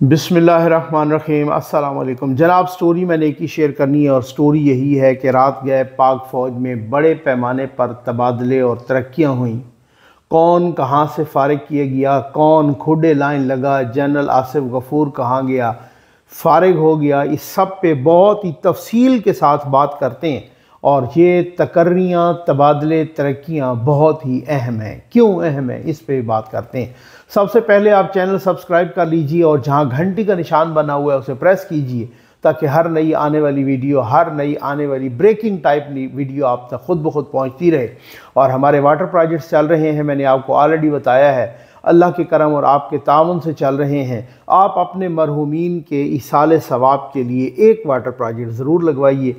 बिस्मिल्लाहिर्रहमानिर्रहीम। अस्सलाम वालेकुम जनाब। स्टोरी मैंने एक ही शेयर करनी है और स्टोरी यही है कि रात गए पाक फ़ौज में बड़े पैमाने पर तबादले और तरक्कियाँ हुई। कौन कहाँ से फ़ारिग किया गया, कौन खुडे लाइन लगा, जनरल आसिफ गफ़ूर कहाँ गया, फ़ारिग हो गया, इस सब पे बहुत ही तफसील के साथ बात करते हैं। और ये तकर्रियाँ, तबादले, तरक्कियाँ बहुत ही अहम हैं। क्यों अहम है, इस पे बात करते हैं। सबसे पहले आप चैनल सब्सक्राइब कर लीजिए और जहाँ घंटी का निशान बना हुआ है उसे प्रेस कीजिए ताकि हर नई आने वाली वीडियो, हर नई आने वाली ब्रेकिंग टाइप वीडियो आप तक खुद ब खुद पहुँचती रहे। और हमारे वाटर प्रोजेक्ट्स चल रहे हैं, मैंने आपको ऑलरेडी बताया है, अल्लाह के करम और आपके ताउन से चल रहे हैं। आप अपने मरहूमीन के इसाले सवाब के लिए एक वाटर प्रोजेक्ट ज़रूर लगवाइए।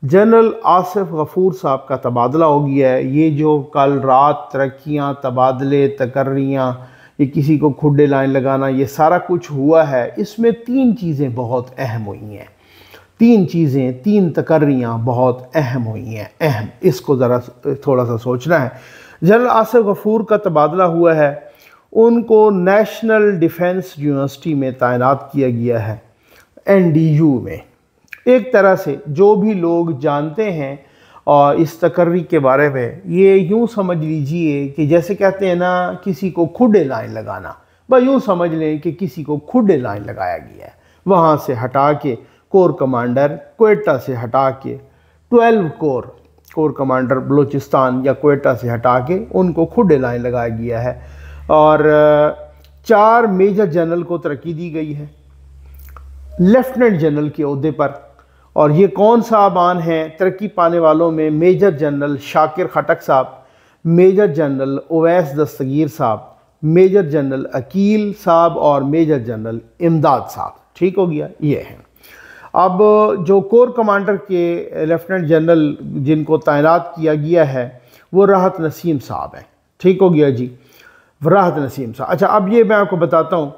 जनरल आसिफ गफ़ूर साहब का तबादला हो गया है। ये जो कल रात तरक्कियाँ, तबादले, तकर्रियाँ, ये किसी को खुडे लाइन लगाना, ये सारा कुछ हुआ है, इसमें तीन चीज़ें बहुत अहम हुई हैं। तीन चीज़ें, तीन तकर्रियाँ बहुत अहम हुई हैं। अहम, इसको ज़रा थोड़ा सा सोचना है। जनरल आसिफ गफ़ूर का तबादला हुआ है, उनको नेशनल डिफेंस यूनिवर्सिटी में तैनात किया गया है, NDU में। एक तरह से जो भी लोग जानते हैं और इस तकर्री के बारे में, ये यूँ समझ लीजिए कि जैसे कहते हैं ना किसी को खुडे लाइन लगाना, बस यूँ समझ लें कि किसी को खुडे लाइन लगाया गया है। वहाँ से हटा के कोर कमांडर क्वेटा से हटा के 12 कोर कमांडर बलूचिस्तान या क्वेटा से हटा के उनको खुडे लाइन लगाया गया है। और 4 मेजर जनरल को तरक्की दी गई है लेफ्टिनेंट जनरल के ओहदे पर। और ये कौन साहबान हैं तरक्की पाने वालों में? मेजर जनरल शाकिर खटक साहब, मेजर जनरल उवैस दस्तगीर साहब, मेजर जनरल अकील साहब और मेजर जनरल इमदाद साहब। ठीक हो गया, ये है। अब जो कोर कमांडर के लेफ्टिनेंट जनरल जिनको तैनात किया गया है वो राहत नसीम साहब हैं। ठीक हो गया जी, राहत नसीम साहब। अच्छा, अब ये मैं आपको बताता हूँ।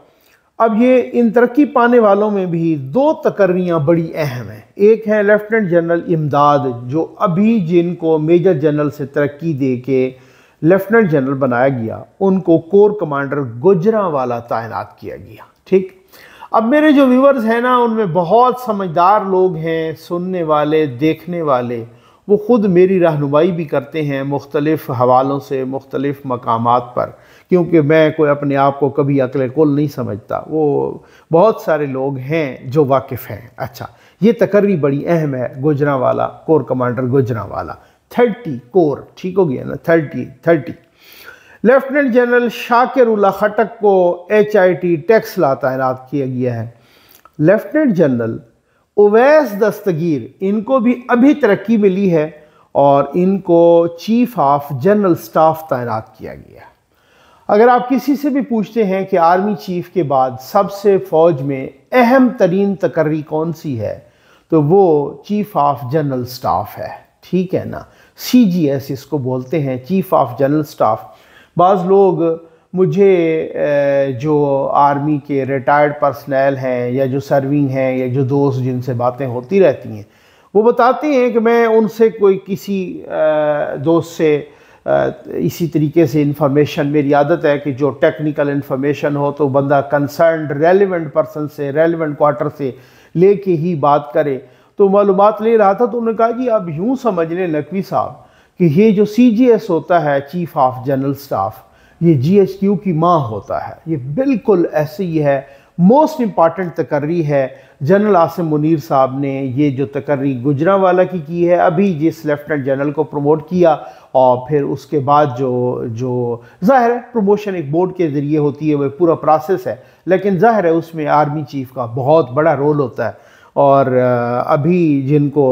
अब ये इन तरक्की पाने वालों में भी 2 तकर्रियाँ बड़ी अहम हैं। एक है लेफ्टिनेंट जनरल इमदाद, जो अभी जिनको मेजर जनरल से तरक्की दे के लेफ्टिनेंट जनरल बनाया गया, उनको कोर कमांडर गुजरांवाला तैनात किया गया। ठीक। अब मेरे जो व्यूवर्स हैं ना, उनमें बहुत समझदार लोग हैं, सुनने वाले, देखने वाले, वो ख़ुद मेरी रहनुमाई भी करते हैं मुख्तलिफ़ हवालों से, मुख्तलिफ़ मकामात पर, क्योंकि मैं कोई अपने आप को कभी अक्ल कुल नहीं समझता। वो बहुत सारे लोग हैं जो वाकिफ़ हैं। अच्छा, ये तकर्री बड़ी अहम है। Gujranwala, core commander Gujranwala, 30 core. ठीक हो गया ना, 30। लेफ्टिनेंट जनरल शाकिर उल्ला खटक को HIT टेक्सला तैनात किया गया है। लेफ्टिनेंट जनरल उवैस दस्तगीर, इनको भी अभी तरक्की मिली है और इनको चीफ ऑफ जनरल स्टाफ तैनात किया गया। अगर आप किसी से भी पूछते हैं कि आर्मी चीफ के बाद सबसे फ़ौज में अहम तरीन तकर्री कौन सी है, तो वो चीफ ऑफ जनरल स्टाफ है। ठीक है ना, CGS इसको बोलते हैं, चीफ ऑफ जनरल स्टाफ। बाज़ लोग मुझे जो आर्मी के रिटायर्ड पर्सनल हैं या जो सर्विंग हैं या जो दोस्त जिनसे बातें होती रहती हैं, वो बताते हैं कि मैं उनसे कोई किसी दोस्त से इसी तरीके से इंफॉर्मेशन, मेरी आदत है कि जो टेक्निकल इंफॉर्मेशन हो तो बंदा कंसर्न्ड रेलिवेंट पर्सन से, रेलिवेंट क्वार्टर से लेके ही बात करे। तो मालूमात ले रहा था, तो उन्होंने कहा जी आप यूँ समझ लें नकवी साहब कि ये जो CGS होता है, चीफ ऑफ जनरल स्टाफ, ये GHQ की माँ होता है। ये बिल्कुल ऐसे ही है। मोस्ट इम्पॉर्टेंट तकर्री है। जनरल आसिम मुनीर साहब ने ये जो तकर्री गुजरांवाला की है, अभी जिस लेफ्टिनेंट जनरल को प्रमोट किया, और फिर उसके बाद जो ज़ाहिर है प्रमोशन एक बोर्ड के ज़रिए होती है, वो पूरा प्रोसेस है, लेकिन ज़ाहिर है उसमें आर्मी चीफ का बहुत बड़ा रोल होता है। और अभी जिनको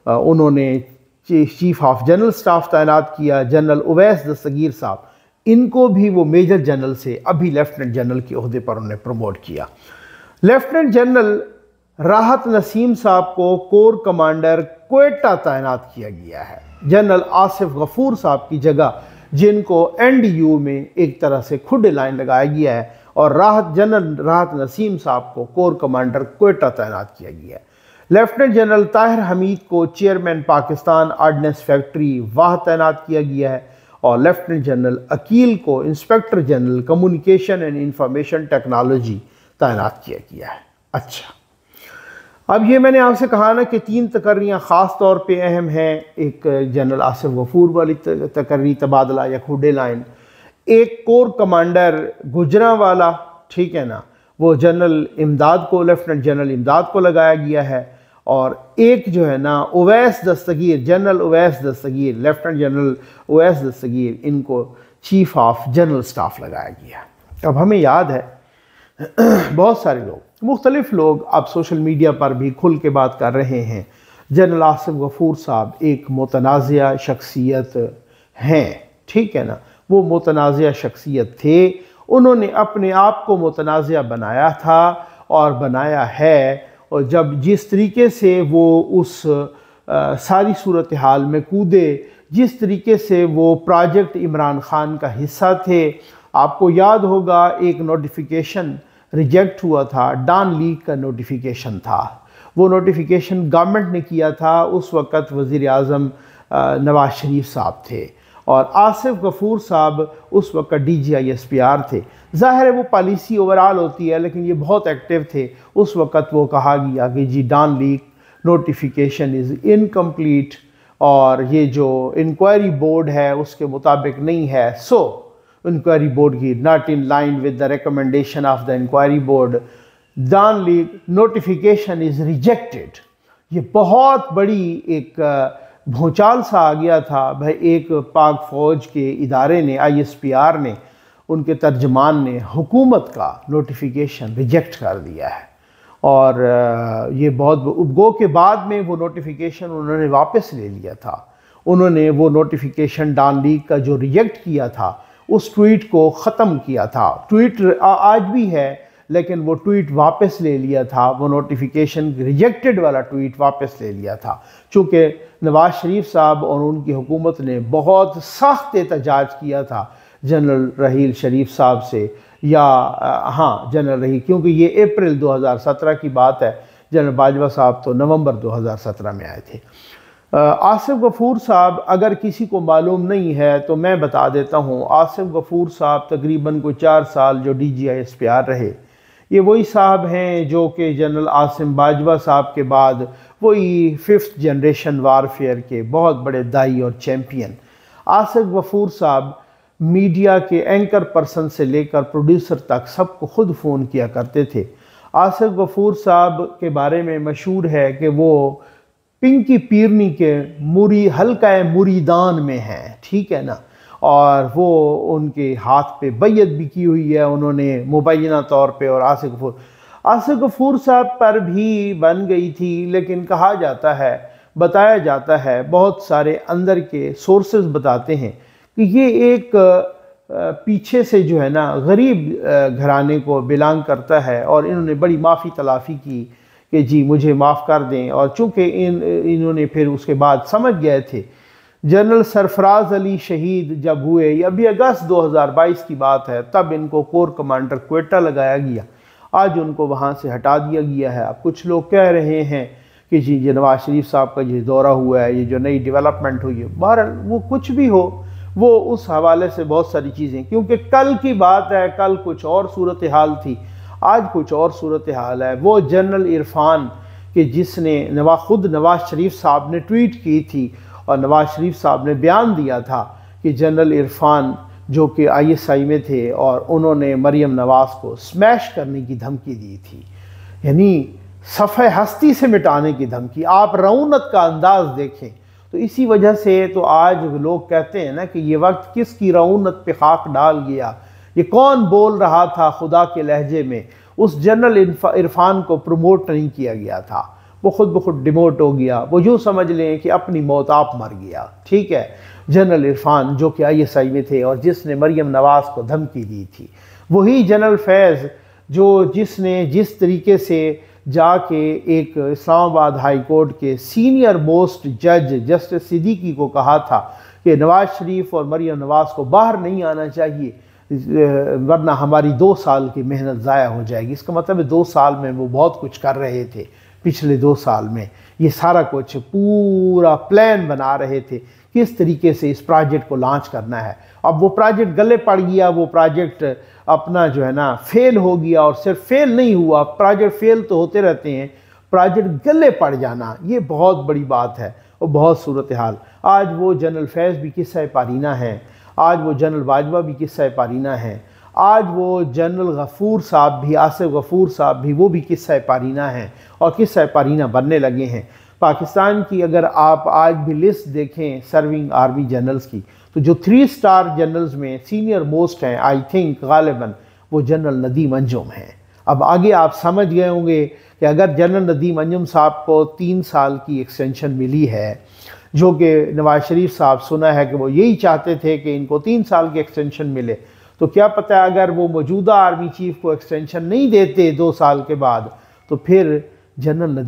उन्होंने चीफ ऑफ जनरल स्टाफ तैनात किया, जनरल उवैस दस्तगीर साहब, इनको भी वो मेजर जनरल से अभी लेफ्टिनेंट जनरल के ओहदे पर उन्होंने प्रमोट किया। लेफ्टिनेंट जनरल राहत नसीम साहब को कोर कमांडर क्वेटा तैनात किया गया है, जनरल आसिफ गफ़ूर साहब की जगह, जिनको NDU में एक तरह से खुडे लाइन लगाया गया है। और जनरल राहत नसीम साहब को कोर कमांडर क्वेटा तैनात किया गया है। लेफ्टिनेंट जनरल ताहिर हमीद को चेयरमैन पाकिस्तान आर्डनेंस फैक्ट्री वाह तैनात किया गया है। और लेफ्टिनेंट जनरल अकील को inspector general communication and information technology तैनात किया गया है। अच्छा, अब ये मैंने आपसे कहा ना कि 3 तकर्रियाँ ख़ास तौर पे अहम हैं। एक जनरल आसिफ गफूर वाली तकर्री तबादला या खुडे लाइन, एक कोर कमांडर गुजरांवाला, ठीक है ना, वो जनरल इमदाद को, लेफ्टिनेंट जनरल इमदाद को लगाया गया है, और एक जो है ना उवैस दस्तगीर, जनरल उवैस दस्तगीर, लेफ्टिनेंट जनरल उवैस दस्तगीर, इनको चीफ ऑफ जनरल स्टाफ लगाया गया। अब हमें याद है बहुत सारे लोग, मुख्तलिफ लोग अब सोशल मीडिया पर भी खुल के बात कर रहे हैं, जनरल आसिफ गफूर साहब एक मुतनाज़िया शख्सियत हैं, ठीक है ना, वो मुतनाज़िया शख्सियत थे, उन्होंने अपने आप को मुतनाज़िया बनाया था और बनाया है, और जब जिस तरीके से वो उस सारी सूरत हाल में कूदे, जिस तरीके से वो प्रोजेक्ट इमरान खान का हिस्सा थे, आपको याद होगा एक नोटिफिकेशन रिजेक्ट हुआ था, डॉन लीग का नोटिफिकेशन था, वो नोटिफिकेशन गवर्नमेंट ने किया था, उस वक़्त वज़ीर आज़म नवाज शरीफ साहब थे और आसिफ गफूर साहब उस वक्त DGISPR थे। ज़ाहिर है वो पॉलिसी ओवरऑल होती है, लेकिन ये बहुत एक्टिव थे। उस वक़्त वो कहा गया कि जी डॉन लीग नोटिफिकेशन इज़ इनकम्प्लीट और ये जो इंक्वायरी बोर्ड है उसके मुताबिक नहीं है, सो इंक्वायरी बोर्ड की not in line with the recommendation of the inquiry board, Dawn league notification is rejected. ये बहुत बड़ी एक भूचाल सा आ गया था भाई। एक पाक फ़ौज के इदारे ने, ISPR ने, उनके तर्जमान ने हुकूमत का नोटिफिकेशन रिजेक्ट कर दिया है, और ये बहुत गो के बाद में वो नोटिफिकेशन उन्होंने वापस ले लिया था। उन्होंने वो नोटिफिकेशन डॉन लीग का जो रिजेक्ट किया था उस ट्वीट को ख़त्म किया था। ट्वीट आज भी है, लेकिन वो ट्वीट वापस ले लिया था, वो नोटिफिकेशन रिजेक्टेड वाला ट्वीट वापस ले लिया था, चूँकि नवाज शरीफ साहब और उनकी हुकूमत ने बहुत सख्त एहतजाज किया था जनरल रहील शरीफ साहब से, या हाँ जनरल रहील, क्योंकि ये अप्रैल 2017 की बात है, जनरल बाजवा साहब तो नवंबर 2017 में आए थे। आसिफ गफूर साहब, अगर किसी को मालूम नहीं है तो मैं बता देता हूँ, आसिफ गफूर साहब तकरीबन को 4 साल जो DGISPR रहे, ये वही साहब हैं जो कि जनरल आसिम बाजवा साहब के बाद वही 5th जनरेशन वारफेयर के बहुत बड़े दाई और चैम्पियन। आसिफ गफूर साहब मीडिया के एंकर पर्सन से लेकर प्रोड्यूसर तक सबको खुद फ़ोन किया करते थे। आसिफ गफूर साहब के बारे में मशहूर है कि वो पिंकी पीरनी के हल्का मुरीदान में हैं, ठीक है ना, और वो उनके हाथ पे बैयत भी की हुई है उन्होंने मुबैना तौर पे। और आसिफ गफूर साहब पर भी बन गई थी, लेकिन कहा जाता है, बताया जाता है, बहुत सारे अंदर के सोर्सेज बताते हैं कि ये एक पीछे से जो है ना गरीब घराने को बिलोंग करता है, और इन्होंने बड़ी माफ़ी तलाफ़ी की कि जी मुझे माफ़ कर दें। और चूँकि इन्होंने फिर उसके बाद समझ गए थे, जनरल सरफराज अली शहीद जब हुए, ये अभी अगस्त 2022 की बात है, तब इनको कोर कमांडर क्वेटा लगाया गया। आज उनको वहाँ से हटा दिया गया है। अब कुछ लोग कह रहे हैं कि जी नवाज शरीफ साहब का ये दौरा हुआ है, ये जो नई डेवलपमेंट हुई है, बहरहाल वो कुछ भी हो, वो उस हवाले से बहुत सारी चीज़ें, क्योंकि कल की बात है, कल कुछ और सूरत हाल थी, आज कुछ और सूरत हाल है। वो जनरल इरफान के जिसने खुद नवाज शरीफ साहब ने ट्वीट की थी, और नवाज शरीफ साहब ने बयान दिया था कि जनरल इरफान जो कि ISI में थे और उन्होंने मरियम नवाज़ को स्मैश करने की धमकी दी थी, यानी सफ़े हस्ती से मिटाने की धमकी। आप रऊनत का अंदाज़ देखें। तो इसी वजह से तो आज लोग कहते हैं ना कि ये वक्त किसकी रऊनत पे खाक डाल गया, ये कौन बोल रहा था खुदा के लहजे में। उस जनरल इरफान को प्रमोट नहीं किया गया था, वो खुद ब खुद डिमोट हो गया। वो यूँ समझ लें कि अपनी मौत आप मर गया, ठीक है। जनरल इरफान जो कि ISI में थे और जिसने मरियम नवाज़ को धमकी दी थी, वही जनरल फैज़ जिसने जिस तरीके से जाके एक इस्लामाबाद हाई कोर्ट के सीनियर मोस्ट जज जस्टिस सिद्दीकी को कहा था कि नवाज शरीफ और मरियम नवाज़ को बाहर नहीं आना चाहिए, वरना हमारी 2 साल की मेहनत ज़ाया हो जाएगी। इसका मतलब है 2 साल में वो बहुत कुछ कर रहे थे। पिछले 2 साल में ये सारा कुछ पूरा प्लान बना रहे थे किस तरीके से इस प्रोजेक्ट को लॉन्च करना है। अब वो प्रोजेक्ट गले पड़ गया, वो प्रोजेक्ट अपना जो है ना फेल हो गया, और सिर्फ फेल नहीं हुआ, प्रोजेक्ट फेल तो होते रहते हैं, प्रोजेक्ट गले पड़ जाना, ये बहुत बड़ी बात है और बहुत सूरत हाल। आज वो जनरल फैज़ भी किस्सा पारीना है, आज वो जनरल बाजवा भी किस्सा पारीना है, आज वो जनरल गफूर साहब भी, आसिफ गफूर साहब भी, वो भी किस्सा पारीना हैं और किस्सा पारीना बनने लगे हैं। पाकिस्तान की अगर आप आज भी लिस्ट देखें सर्विंग आर्मी जनरल्स की, तो जो 3 स्टार जनरल्स में सीनियर मोस्ट हैं, आई थिंक गालिबन वो जनरल नदीम अंजुम हैं। अब आगे आप समझ गए होंगे कि अगर जनरल नदीम अंजुम साहब को 3 साल की एक्सटेंशन मिली है, जो कि नवाज शरीफ साहब सुना है कि वो यही चाहते थे कि इनको 3 साल की एक्सटेंशन मिले, तो क्या पता अगर वो मौजूदा आर्मी चीफ को एक्सटेंशन नहीं देते 2 साल के बाद, तो फिर जनरल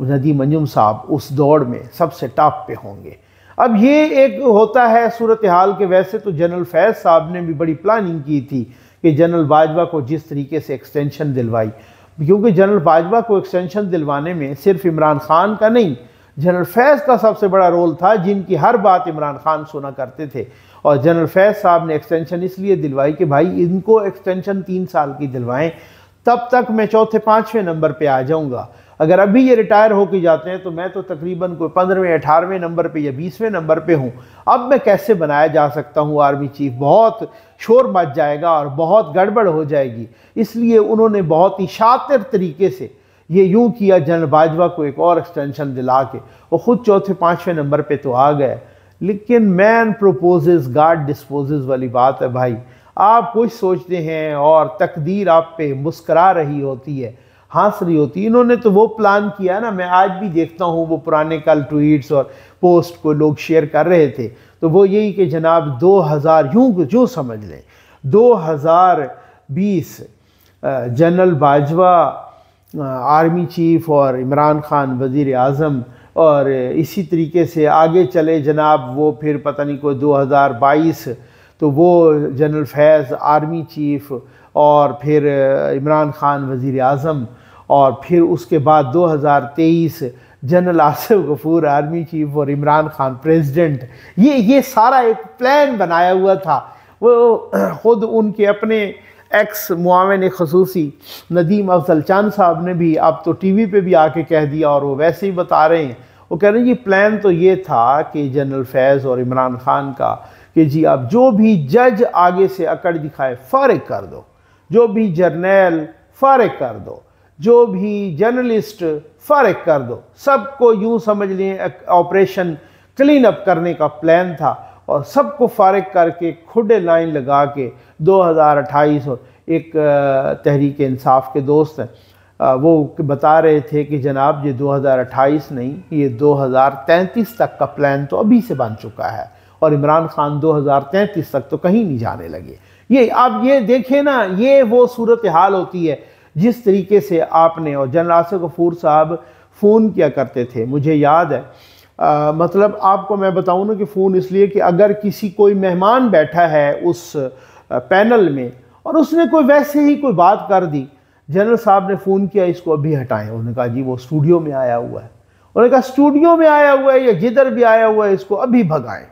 नदीम अंजुम साहब उस दौड़ में सबसे टॉप पे होंगे। अब ये एक होता है सूरत हाल के। वैसे तो जनरल फैज़ साहब ने भी बड़ी प्लानिंग की थी कि जनरल बाजवा को जिस तरीके से एक्सटेंशन दिलवाई, क्योंकि जनरल बाजवा को एक्सटेंशन दिलवाने में सिर्फ इमरान खान का नहीं, जनरल फैज़ का सबसे बड़ा रोल था, जिनकी हर बात इमरान खान सुना करते थे। और जनरल फैज़ साहब ने एक्सटेंशन इसलिए दिलवाई कि भाई इनको एक्सटेंशन 3 साल की दिलवाएं, तब तक मैं 4-5वें नंबर पे आ जाऊंगा। अगर अभी ये रिटायर होके जाते हैं तो मैं तो तकरीबन कोई 15वें 18वें नंबर पे या 20वें नंबर पे हूँ। अब मैं कैसे बनाया जा सकता हूँ आर्मी चीफ, बहुत शोर मच जाएगा और बहुत गड़बड़ हो जाएगी। इसलिए उन्होंने बहुत ही शातिर तरीके से ये यूँ किया, जनरल बाजवा को एक और एक्सटेंशन दिला के वो खुद 4-5वें नंबर पे तो आ गए। लेकिन मैन प्रोपोजेस गॉड डिस्पोजेस वाली बात है भाई। आप कुछ सोचते हैं और तकदीर आप पे मुस्करा रही होती है, हंस रही होती है। इन्होंने तो वो प्लान किया ना, मैं आज भी देखता हूँ वो पुराने कल ट्वीट्स और पोस्ट को लोग शेयर कर रहे थे, तो वो यही कि जनाब 2000 यूँ समझ लें 2020 जनरल बाजवा आर्मी चीफ और इमरान खान वज़ीर आज़म, और इसी तरीके से आगे चले जनाब वो फिर पता नहीं कोई 2022 तो वो जनरल फैज़ आर्मी चीफ और फिर इमरान खान वज़ीर आज़म, और फिर उसके बाद 2023 general Asif Ghafoor army chief और इमरान खान प्रेसिडेंट। ये सारा एक प्लान बनाया हुआ था। वो ख़ुद उनके अपने एक्स मुआविन ख़ुसूसी नदीम अफजल चांद साहब ने भी अब तो टीवी पे भी आके कह दिया, और वो वैसे ही बता रहे हैं। वो कह रहे हैं जी प्लान तो ये था कि जनरल फैज़ और इमरान खान का कि जी आप जो भी जज आगे से अकड़ दिखाए फारिग कर दो, जो भी जर्नल फारिग कर दो, जो भी जर्नलिस्ट फारिग कर दो, सबको यूँ समझ लें ऑपरेशन क्लीन अप करने का प्लान था। और सबको फारिग करके खुडे लाइन लगा के 2028, और एक तहरीक इंसाफ के दोस्त हैं वो बता रहे थे कि जनाब ये 2028 नहीं, ये 2033 तक का प्लान तो अभी से बन चुका है, और इमरान खान 2033 तक तो कहीं नहीं जाने लगे। ये आप ये देखें ना, ये वो सूरत हाल होती है जिस तरीके से आपने। और जनरल आसिफ गफूर साहब फ़ोन किया करते थे, मुझे याद है, मतलब आपको मैं बताऊं ना कि फ़ोन इसलिए कि अगर किसी कोई मेहमान बैठा है उस पैनल में और उसने कोई वैसे ही कोई बात कर दी, जनरल साहब ने फ़ोन किया इसको अभी हटाएं। उन्होंने कहा जी वो स्टूडियो में आया हुआ है। उन्होंने कहा स्टूडियो में आया हुआ है या जिधर भी आया हुआ है इसको अभी भगाएं।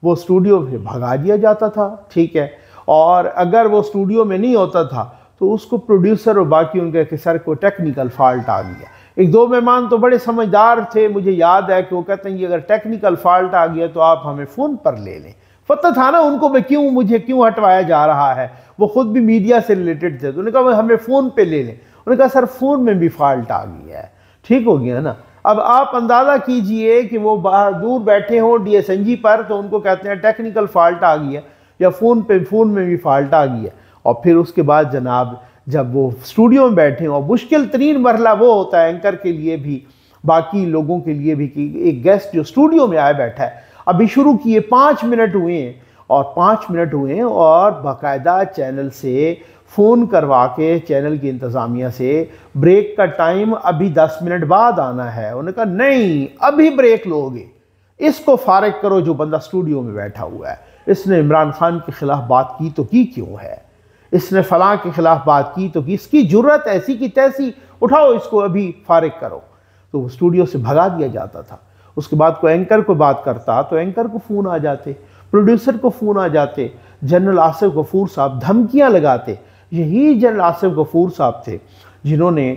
वो स्टूडियो में भगा दिया जाता था, ठीक है। और अगर वो स्टूडियो में नहीं होता था तो उसको प्रोड्यूसर और बाकी उनके सर को टेक्निकल फॉल्ट आ गया। 1-2 मेहमान तो बड़े समझदार थे, मुझे याद है कि वो कहते हैं कि अगर टेक्निकल फॉल्ट आ गया तो आप हमें फ़ोन पर ले लें। पता था ना उनको मुझे क्यों हटवाया जा रहा है, वो खुद भी मीडिया से रिलेटेड थे। तो उन्होंने कहा हमें फ़ोन पे ले लें। उन्होंने कहा सर फ़ोन में भी फॉल्ट आ गया है। ठीक हो गया ना। अब आप अंदाज़ा कीजिए कि वो बाहर दूर बैठे हों DSNG पर, तो उनको कहते हैं टेक्निकल फॉल्ट आ गया, या फ़ोन में भी फॉल्ट आ गया। और फिर उसके बाद जनाब जब वो स्टूडियो में बैठे और मुश्किल तरीन मरला वो होता है एंकर के लिए भी, बाकी लोगों के लिए भी, कि एक गेस्ट जो स्टूडियो में आया बैठा है, अभी शुरू किए 5 मिनट हुए हैं, और 5 मिनट हुए हैं और बाकायदा चैनल से फ़ोन करवा के चैनल की इंतज़ामिया से ब्रेक का टाइम अभी 10 मिनट बाद आना है। उन्होंने कहा नहीं अभी ब्रेक लोगे, इसको फारिग करो जो बंदा स्टूडियो में बैठा हुआ है। इसने इमरान खान के ख़िलाफ़ बात की तो की क्यों है, इसने फलां के ख़िलाफ़ बात की तो कि इसकी जुर्रत ऐसी की तैसी, उठाओ इसको अभी फारिग करो। तो वो स्टूडियो से भगा दिया जाता था। उसके बाद कोई एंकर को बात करता तो एंकर को फ़ोन आ जाते, प्रोड्यूसर को फ़ोन आ जाते, जनरल आसिफ गफूर साहब धमकियां लगाते, यही जनरल आसिफ गफूर साहब थे जिन्होंने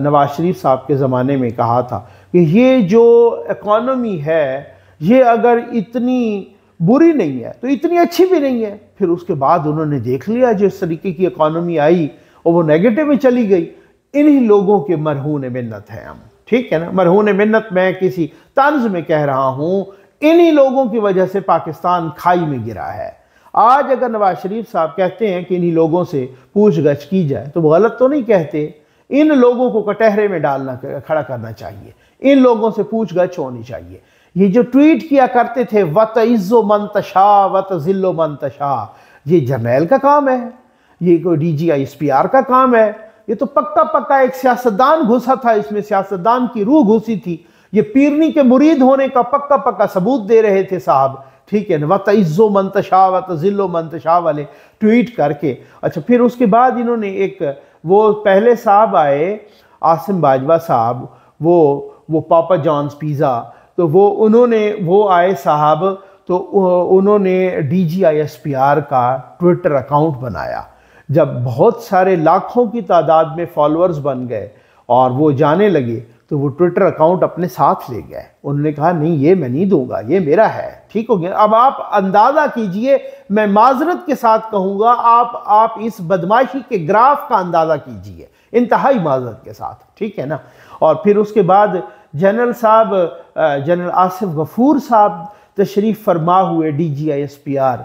नवाज शरीफ साहब के ज़माने में कहा था कि ये जो इकॉनमी है ये अगर इतनी बुरी नहीं है तो इतनी अच्छी भी नहीं है। फिर उसके बाद उन्होंने देख लिया जिस तरीके की इकॉनमी आई और वो नेगेटिव में चली गई। इन्हीं लोगों के मरहून मिन्नत है हम, ठीक है ना। मरहून मिन्नत मैं किसी तंज में कह रहा हूँ, इन्हीं लोगों की वजह से पाकिस्तान खाई में गिरा है। आज अगर नवाज शरीफ साहब कहते हैं कि इन्हीं लोगों से पूछगछ की जाए तो वो गलत तो नहीं कहते। इन लोगों को कटहरे में डालना खड़ा करना चाहिए, इन लोगों से पूछगछ होनी चाहिए। ये जो ट्वीट किया करते थे वत इज़्ज़ो मंतशा वत ज़िल्लो मंतशा, ये जर्नैल का काम है, ये कोई DGI-SPR का काम है। ये तो पक्का पक्का एक सियासतदान घुसा था, इसमें सियासतदान की रूह घुसी थी। ये पीरनी के मुरीद होने का पक्का पक्का सबूत दे रहे थे साहब, ठीक है ना। वत इज़्ज़ो मंतशा वत ज़िल्लो मंतशा वाले ट्वीट करके। अच्छा, फिर उसके बाद इन्होंने एक वो पहले साहब आए आसिम बाजवा साहब, वो पापा जॉन्स पिज़्ज़ा, तो वो आए साहब, तो उन्होंने DGI-SPR का ट्विटर अकाउंट बनाया। जब बहुत सारे लाखों की तादाद में फॉलोअर्स बन गए और वो जाने लगे तो वो ट्विटर अकाउंट अपने साथ ले गए। उन्होंने कहा नहीं, ये मैं नहीं दूंगा, ये मेरा है, ठीक हो गया। अब आप अंदाज़ा कीजिए, मैं माजरत के साथ कहूँगा, आप इस बदमाशी के ग्राफ का अंदाज़ा कीजिए, इंतहाई माजरत के साथ, ठीक है ना। और फिर उसके बाद जनरल आसिफ गफूर साहब तशरीफ़ फरमा हुए DGI-SPR,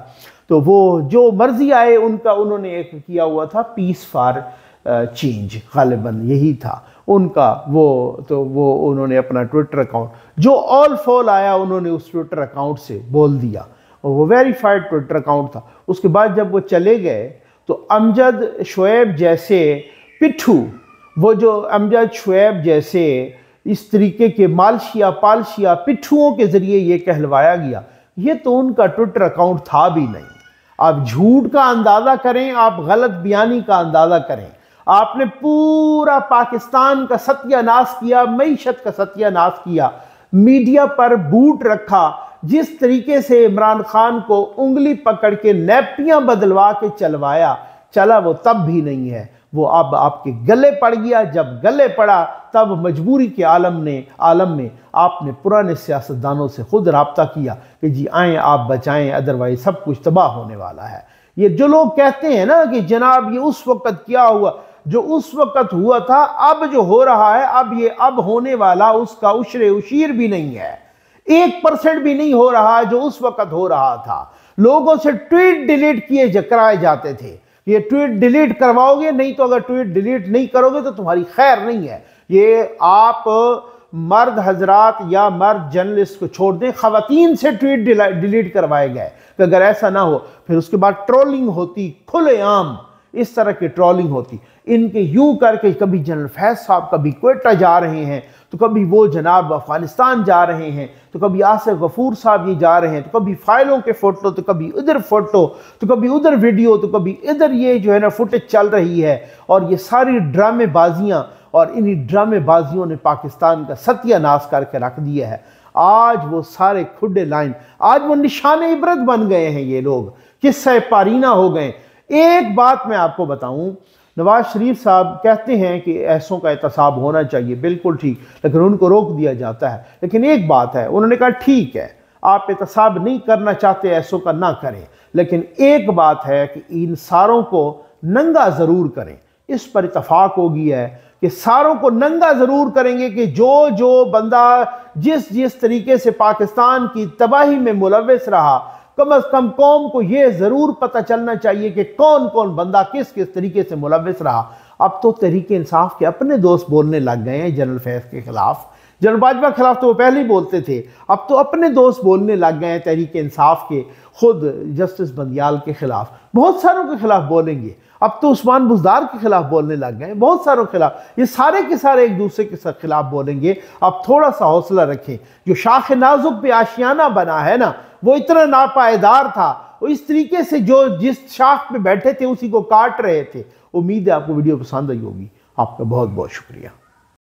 तो वो जो मर्जी आए उनका उन्होंने एक किया हुआ था पीस फॉर चेंज, गालिबन यही था उनका। वो उन्होंने अपना ट्विटर अकाउंट जो ऑल फॉल आया उन्होंने उस ट्विटर अकाउंट से बोल दिया, और वो वेरीफाइड ट्विटर अकाउंट था। उसके बाद जब वो चले गए तो अमजद शुएब जैसे पिट्ठू, वो जो अमजद शुएब जैसे इस तरीके के मालशिया पालशिया पिट्ठुओं के ज़रिए ये कहलवाया गया, ये तो उनका ट्विटर अकाउंट था भी नहीं। आप झूठ का अंदाज़ा करें, आप गलत बयानी का अंदाज़ा करें। आपने पूरा पाकिस्तान का सत्यानाश किया, मईशत का सत्यानाश किया, मीडिया पर बूट रखा। जिस तरीके से इमरान खान को उंगली पकड़ के नैपियां बदलवा के चलवाया, चला वो तब भी नहीं है, वो अब आपके गले पड़ गया। जब गले पड़ा तब मजबूरी के आलम में आपने पुराने सियासतदानों से खुद रब्ता किया कि जी आएँ आप बचाएं, अदरवाइज सब कुछ तबाह होने वाला है। ये जो लोग कहते हैं ना कि जनाब ये उस वक्त क्या हुआ, जो उस वक्त हुआ था, अब जो हो रहा है, अब होने वाला उसका उशरे उशीर भी नहीं है, 1% भी नहीं हो रहा जो उस वक्त हो रहा था। लोगों से ट्वीट डिलीट कराए जाते थे, ये ट्वीट डिलीट करवाओगे, नहीं तो अगर ट्वीट डिलीट नहीं करोगे तो तुम्हारी खैर नहीं है। ये आप मर्द हजरात या मर्द जर्नलिस्ट को छोड़ दें, खवातीन से ट्वीट डिलीट करवाए गए कि अगर ऐसा ना हो। फिर उसके बाद ट्रोलिंग होती, खुलेआम इस तरह की ट्रोलिंग होती। इनके यूं करके कभी जनरल फैज साहब कभी क्वेटा जा रहे हैं, तो कभी वो जनाब अफगानिस्तान जा रहे हैं, तो कभी आसिफ गफूर साहब ये जा रहे हैं, तो कभी फाइलों के फ़ोटो, तो कभी उधर फ़ोटो, तो कभी उधर वीडियो, तो कभी इधर ये जो है ना फुटेज चल रही है। और ये सारी ड्रामेबाजियाँ, और इन्हीं ड्रामेबाजियों ने पाकिस्तान का सत्यानाश करके रख दिया है। आज वो सारे खुडे लाइन, आज वो निशाने इबरत बन गए हैं, ये लोग किस्सा पारीना हो गए। एक बात मैं आपको बताऊं, नवाज शरीफ साहब कहते हैं कि ऐसों का एहतसाब होना चाहिए, बिल्कुल ठीक, लेकिन उनको रोक दिया जाता है। लेकिन एक बात है, उन्होंने कहा ठीक है आप एहतसाब नहीं करना चाहते, ऐसों का ना करें, लेकिन एक बात है कि इन सारों को नंगा ज़रूर करें। इस पर इतफाक हो गया है कि सारों को नंगा ज़रूर करेंगे कि जो बंदा जिस तरीके से पाकिस्तान की तबाही में मुलव्वस रहा, कम अज़ कम कौम को यह ज़रूर पता चलना चाहिए कि कौन कौन बंदा किस तरीके से मुलव्वस रहा। अब तो तहरीक इंसाफ के अपने दोस्त बोलने लग गए हैं जनरल फैज़ के खिलाफ। जनरल बाजवा के खिलाफ तो वो पहले ही बोलते थे, अब तो अपने दोस्त बोलने लग गए हैं तहरीक इंसाफ के, खुद जस्टिस बंदियाल के खिलाफ, बहुत सारों के खिलाफ बोलेंगे। अब तो उस्मान बुज़दार के खिलाफ बोलने लग गए, बहुत सारों के खिलाफ। ये सारे के सारे एक दूसरे के खिलाफ बोलेंगे। अब थोड़ा सा हौसला रखें। जो शाख नाजुक पे आशियाना बना है ना, वो इतना नापायदार था, वो इस तरीके से जो जिस शाख पे बैठे थे उसी को काट रहे थे। उम्मीद है आपको वीडियो पसंद आई होगी। आपका बहुत बहुत शुक्रिया।